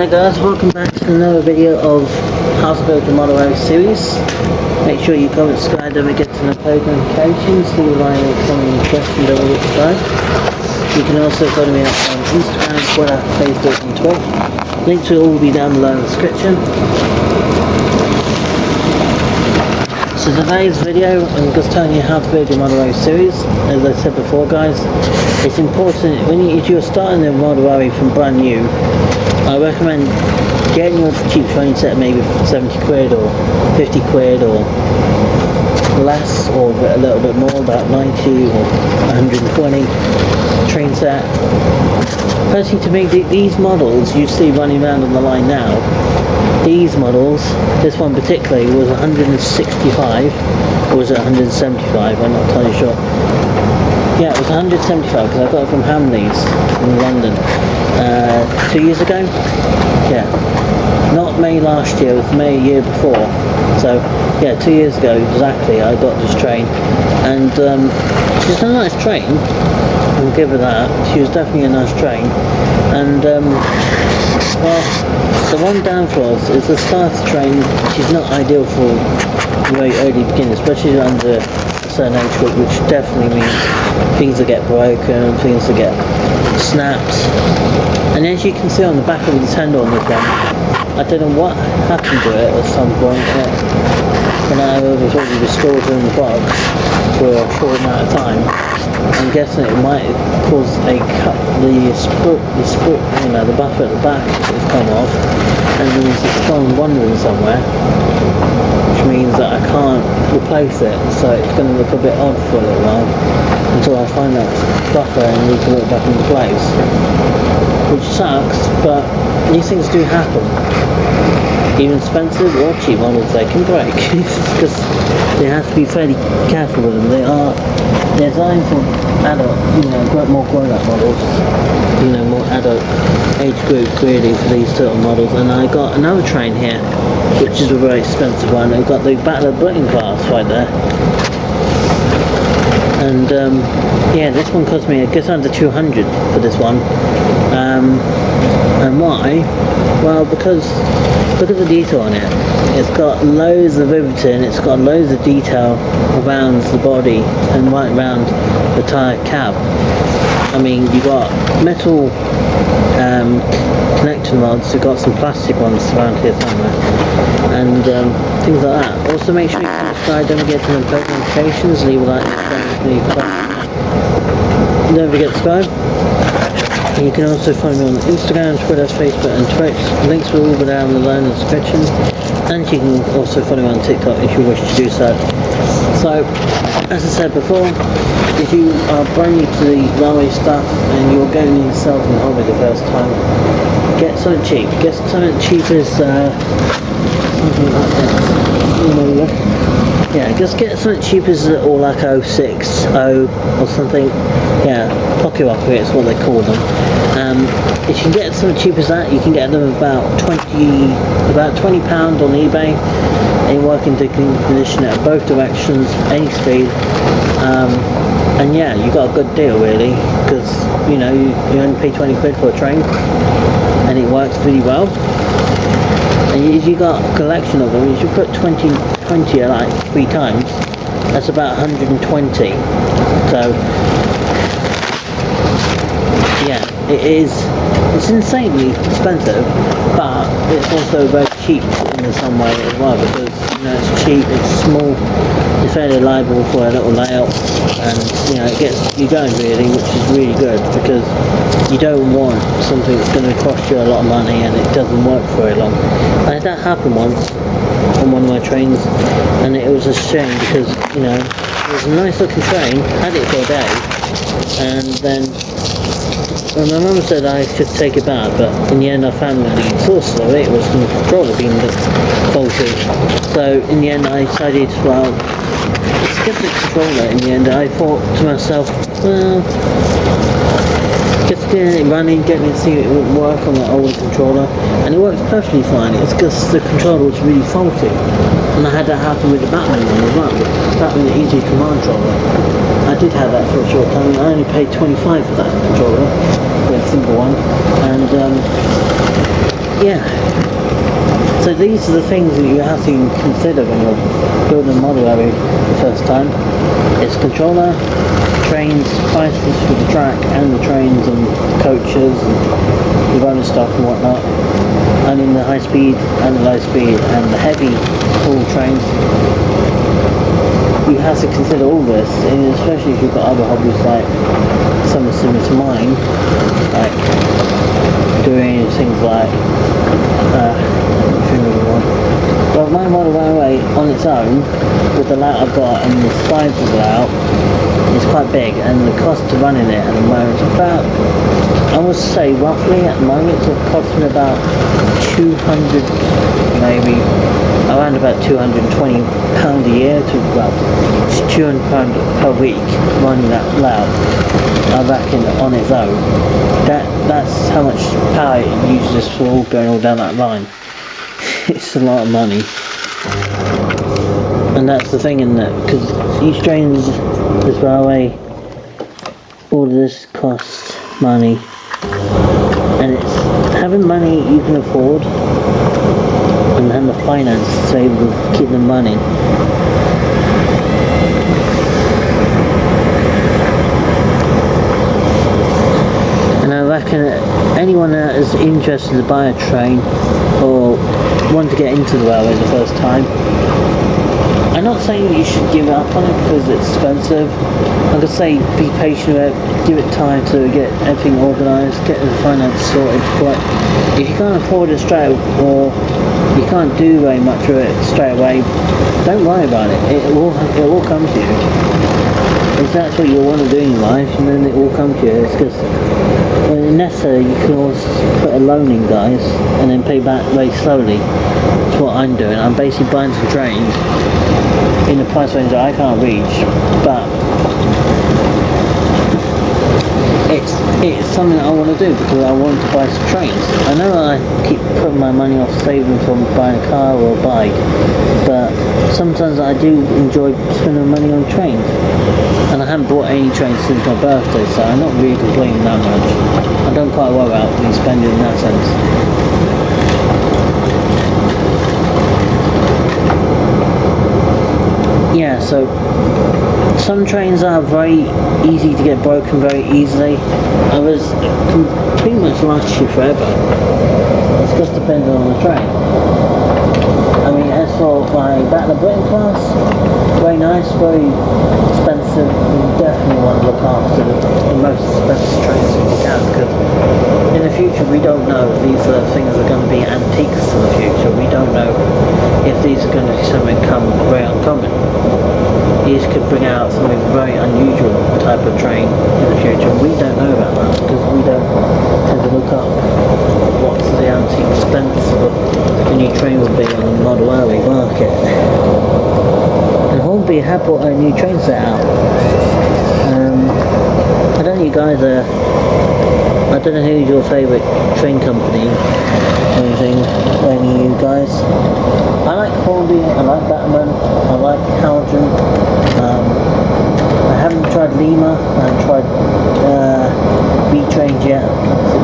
guys, welcome back to another video of how to build the Model O series. Make sure you comment, subscribe, don't forget to post notifications, leave a like and comment any questions, don't forget to subscribe. You can also follow me on Instagram, Twitter, Facebook and Twitch. Links will all be down below in the description. So today's video, I'm just telling you how to build your Model O series. As I said before guys, it's important if you're starting a Model O from brand new, I recommend getting your cheap train set, maybe 70 quid or 50 quid or less, or a little bit more, about 90 or 120 train set. Personally, to me, these models you see running around on the line now, these models, this one particularly was 165, or was it 175, I'm not entirely sure. Yeah, it was 175 because I got it from Hamleys in London 2 years ago. Yeah, not May last year, it was May a year before. So yeah, 2 years ago exactly I got this train, and she's a nice train, I'll give her that. She was definitely a nice train. And well, the one downfall is the starter train. She's not ideal for very early beginners, especially under a certain age group, which definitely means things that get broken, things that get snaps. And as you can see on the back of the tender on this one, I don't know what happened to it at some point, when I was already restored her in the box for a short amount of time. I'm guessing it might cause a cut, the sprue, you know, the buffer at the back has come off, and means it's gone wandering somewhere, which means that I can't replace it, so it's going to look a bit odd for a little while until I find that buffer and we can put it back into place, which sucks, but these things do happen. Even expensive or cheap models, they can break because they have to be fairly careful with them. They're designed for adult, you know, more grown-up models, you know, more adult age group really for these sort of models. And I got another train here, which is a very expensive one. I've got the Battle of Britain class right there, and yeah, this one cost me just under 200 for this one. And why? Well, because look at the detail on it. It's got loads of riveting, it's got loads of detail around the body and right around the tyre cab. I mean, you got metal connection rods, you've got some plastic ones around here somewhere, and things like that. Also make sure you subscribe, don't forget to turn on post notifications, leave a like, don't forget to subscribe. You can also find me on Instagram, Twitter, Facebook and Twitch. Links will all be down below in the description. And you can also follow me on TikTok if you wish to do so. So, as I said before, if you are brand new to the railway stuff and you're going in yourself in the hobby the first time, get something cheap. Get something cheap as something like this. You know, yeah, just get something cheap as Orlaco 6.0 or something. Yeah, pocket rocket is what they call them. If you can get something cheap as that, you can get them about £20 on eBay. They work in condition at both directions, any speed. And yeah, you got a good deal really, because you know you only pay 20 quid for a train, and it works really well. And if you got a collection of them, if you put 20 like 3 times, that's about 120. So yeah, it's insanely expensive, but it's also very cheap in some way as well, because you know it's cheap, it's small, it's fairly reliable for a little layout, and you know it gets you going really, which is really good, because you don't want something that's going to cost you a lot of money and it doesn't work for very long. I had that happen once on one of my trains, and it was a shame, because you know it was a nice looking train, had it for a day, and then well, my mum said I should take it back, but in the end I found that the source of it was the controller being faulty. So in the end I decided, well, let's get the controller. In the end I thought to myself, well, just getting it running, getting it to see it would work on the old controller, and it works perfectly fine. It's just the controller was really faulty, and I had that happen with the Batman one as well. Batman, the easy command controller. I did have that for a short time. I only paid 25 for that controller, the simple one, and yeah. So these are the things that you have to consider when you're building a model array the first time. It's controller, trains, prices for the track and the trains and coaches and the running stock and whatnot. And in the high speed and the low speed and the heavy haul trains. You have to consider all this, and especially if you've got other hobbies like something similar to mine, like doing things like well, my model railway on its own, with the layout I've got and the size of the layout, is quite big, and the cost of running it at the moment is about, I would say roughly at the moment it's costing about 200, maybe around about £220 a year to well, it's £200 per week running that layout. I reckon on its own. That's how much power it uses for all going all down that line. It's a lot of money. And that's the thing in that, because each train is this railway, all of this costs money. And it's having money you can afford and having the finance to be able to keep them running. And I reckon anyone that is interested to buy a train or want to get into the railway the first time, I'm not saying that you should give up on it because it's expensive. Like I say, be patient with it, give it time to get everything organised, get the finance sorted. But if you can't afford it straight or you can't do very much with it straight away, don't worry about it. It will come to you. If that's what you want to do in life, and then it will come to you. It's just when necessary, you can always put a loan in, guys, and then pay back very slowly. That's what I'm doing. I'm basically buying some trains in a price range that I can't reach, but it's something that I want to do because I want to buy some trains. I know I keep putting my money off saving from buying a car or a bike, but sometimes I do enjoy spending money on trains. And I haven't bought any trains since my birthday, so I'm not really complaining that much. I don't quite worry about me spending in that sense. Yeah, so some trains are very easy to get broken very easily. Others can pretty much last you forever. It just depends on the train. I mean, as for my Battle of Britain class, very nice, very expensive, and definitely want to look after the most expensive trains if you can, because in the future we don't know if these are things that are going to be antiques in the future. We don't know if these are going to be something very uncommon. These could bring out something very unusual type of train in the future. We don't know about that because we don't tend to look up what's the antique expensive a new train would be on the model railway market. And Hornby have brought a new train set out. I don't know you guys I don't know who's your favourite train company or anything, any of you guys. I like Hornby, I like Batman, I like Haldren. I haven't tried Lima, I haven't tried V-Trains yet.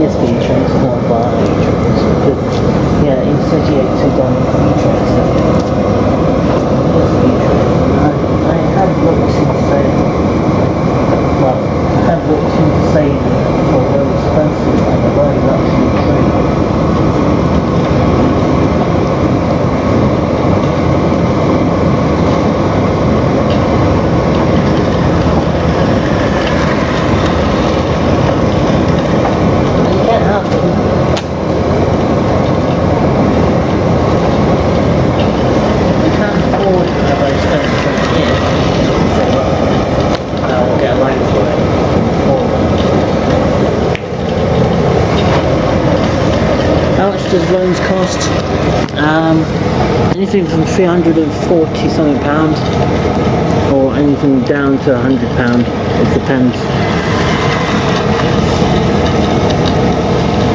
Yes, V-Trains, not bar V-Trains. But yeah, in 38 to done V-Trains. Yes, V-Trains. I have looked into saying, well, I have looked into saying for very expensive and a very luxury train. Does loans cost? Anything from £340 something pounds, or anything down to £100. It depends.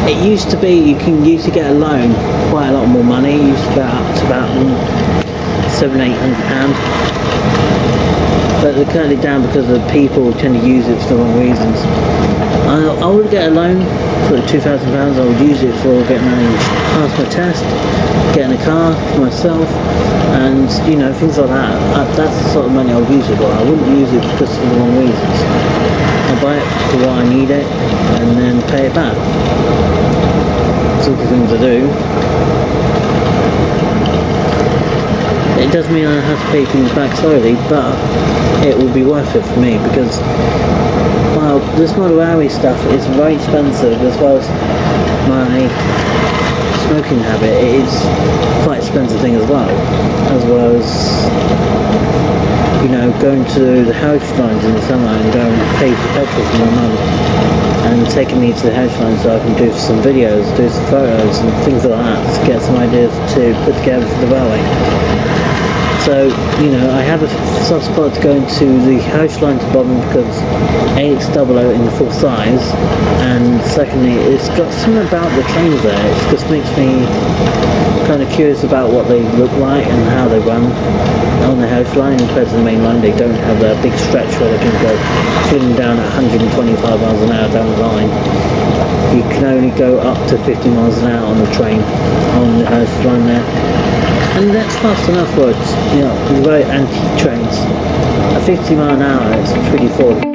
It used to be you used to get a loan quite a lot more money. It used to be up to about £700-800. but they cut it down because the people tend to use it for the wrong reasons. I would get a loan for £2,000. I would use it for getting pass my test, getting a car for myself, and you know, things like that. That's the sort of money I would use it for. I wouldn't use it just for the wrong reasons. I buy it for what I need it, and then pay it back. Sort of things I do. It does mean I have to pay things back slowly, but it will be worth it for me because, well, this Model Audi stuff is very expensive, as well as my smoking habit. It is quite an expensive thing as well as, you know, going to the house lines in the summer and going to pay for petrol for my mum and taking me to the house line so I can do some videos, do some photos and things like that to get some ideas to put together for the railway. So, you know, I have a soft spot to go into the house line department because A, it's double O in the full size, and secondly, it's got something about the trains there. It just makes me kind of curious about what they look like and how they run on the house line compared to the main line. They don't have that big stretch where they can go flinging down at 125 miles an hour down the line. You can only go up to 50 miles an hour on the train, on the house line there. And that's fast enough for it, you know, very anti-trains. At 50 miles an hour, it's pretty full.